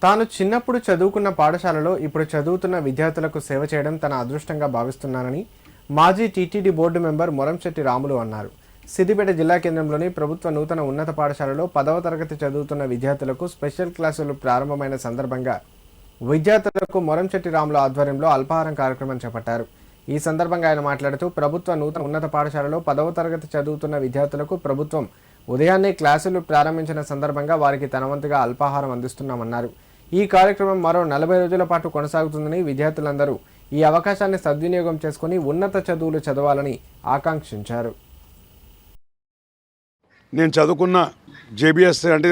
తాను చిన్నప్పుడు చదువుకున్న పాఠశాలలో ఇప్పుడు చదువుతున్న విద్యార్థులకు సేవ చేయడం తన అదృష్టంగా భావిస్తున్నానని మాజీ TTD board member Moramsetty Ramulu అన్నారు. సిద్దిపేట జిల్లా కేంద్రంలోని ప్రభుత్వ నూతన ఉన్నత పాఠశాలలో 10వ తరగతి చదువుతున్న విద్యార్థులకు స్పెషల్ క్లాసులు ప్రారంభమైన సందర్భంగా విద్యార్థులకు మొరంశెట్టి రాములు ఆధ్వర్యంలో అల్పాహారం కార్యక్రమం చేపట్టారు. ఈ సందర్భంగా ఆయన మాట్లాడుతూ ప్రభుత్వ నూతన ఉన్నత పాఠశాలలో 10వ తరగతి చదువుతున్న విద్యార్థులకు ప్రభుత్వం ఉదయాన్నే క్లాసులు ప్రారంభించిన సందర్భంగా వారికి తన వంతుగా అల్పాహారం అందిస్తున్నామన్నారు. ఈ కార్యక్రమం మరో 40 రోజుల పాటు కొనసాగుతుందని విద్యార్థులందరూ ఈ అవకాశాన్ని సద్వినియోగం చేసుకుని ఉన్నత చదువులు చదవాలని ఆకాంక్షించారు. నేను చదువుకున్న జేబీఎస్ అంటే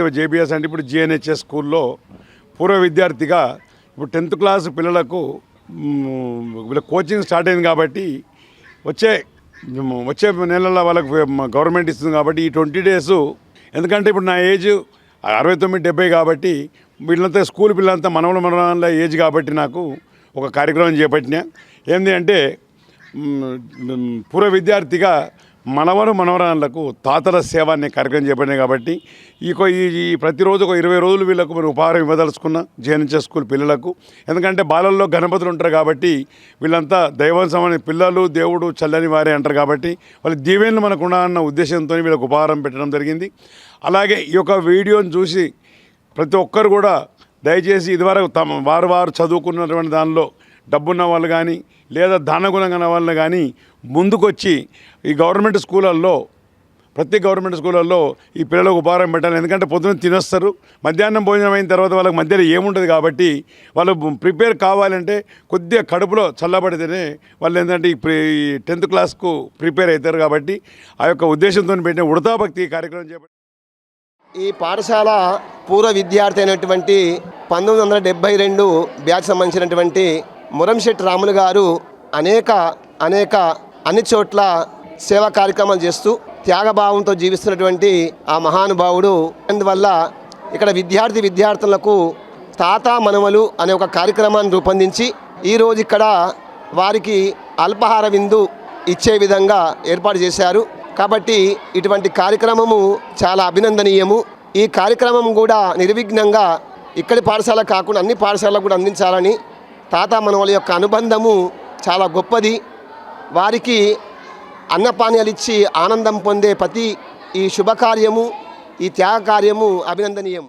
ఇప్పుడు జిఎన్హెచ్ఎస్ స్కూల్లో పూర్వ విద్యార్థిగా ఇప్పుడు 10th క్లాస్ పిల్లలకు కోచింగ్ స్టార్ట్ అయింది కాబట్టి వచ్చే నెలల్లో వాళ్ళకు గవర్నమెంట్ ఇస్తుంది కాబట్టి ఈ 20 డేస్, ఎందుకంటే ఇప్పుడు నా ఏజ్ 69-70 కాబట్టి వీళ్ళంతా స్కూల్ పిల్లలంతా మనవల ఏజ్ కాబట్టి నాకు ఒక కార్యక్రమం చేపట్టినా. ఏంటి అంటే పూర్వ విద్యార్థిగా మనవరాళ్ళకు తాతల సేవ అనే కార్యక్రమం చేపట్టినాయి కాబట్టి ఈ ప్రతిరోజు ఒక 20 రోజులు వీళ్ళకు మరి ఉపహారం ఇవ్వదలుచుకున్న జేఎన్హెచ్ఎస్ స్కూల్ పిల్లలకు. ఎందుకంటే బాలల్లో గణపతులు ఉంటారు కాబట్టి వీళ్ళంతా దైవం సమాన పిల్లలు, దేవుడు చల్లని వారే అంటారు కాబట్టి వాళ్ళ దీవెనలు మనకు ఉండాలన్న ఉద్దేశంతో వీళ్ళకు ఉపహారం పెట్టడం జరిగింది. అలాగే ఈ యొక్క వీడియోని చూసి ప్రతి ఒక్కరు కూడా దయచేసి ఇదివరకు వారు చదువుకున్నటువంటి దానిలో డబ్బున్న వాళ్ళు కానీ లేదా దానగుణంగా ఉన్న వాళ్ళు కానీ ముందుకొచ్చి ఈ ప్రతి గవర్నమెంట్ స్కూళ్ళల్లో ఈ పిల్లలకు ఉపహారం పెట్టాలి. ఎందుకంటే పొద్దున్న తినేస్తారు, మధ్యాహ్నం భోజనం అయిన తర్వాత వాళ్ళకి మధ్యలో ఏముంటుంది కాబట్టి వాళ్ళు ప్రిపేర్ కావాలంటే కొద్దిగా కడుపులో చల్లబడితేనే వాళ్ళు ఏంటంటే ఈ 10th క్లాస్కు ప్రిపేర్ అవుతారు. కాబట్టి ఆ యొక్క ఉద్దేశంతో పెట్టిన ఉడతా భక్తి కార్యక్రమం చేపట్టి ఈ పాఠశాల పూర్వ విద్యార్థి అయినటువంటి 1972 బ్యాచ్ సంబంధించినటువంటి మొరంశెట్టి రాములు గారు అన్ని చోట్ల సేవా కార్యక్రమాలు చేస్తూ త్యాగభావంతో జీవిస్తున్నటువంటి ఆ మహానుభావుడు. అందువల్ల ఇక్కడ విద్యార్థులకు తాత మనవలు అనే ఒక కార్యక్రమాన్ని రూపొందించి ఈరోజు ఇక్కడ వారికి అల్పాహార విందు ఇచ్చే విధంగా ఏర్పాటు చేశారు. కాబట్టి ఇటువంటి కార్యక్రమము చాలా అభినందనీయము. ఈ కార్యక్రమం కూడా నిర్విఘ్నంగా ఇక్కడి పాఠశాల కాకుండా అన్ని పాఠశాలకు కూడా అందించాలని, తాత మనవల యొక్క అనుబంధము చాలా గొప్పది. వారికి అన్నపానీయాలు ఇచ్చి ఆనందం పొందే ప్రతి ఈ శుభకార్యము, ఈ త్యాగ కార్యము అభినందనీయం.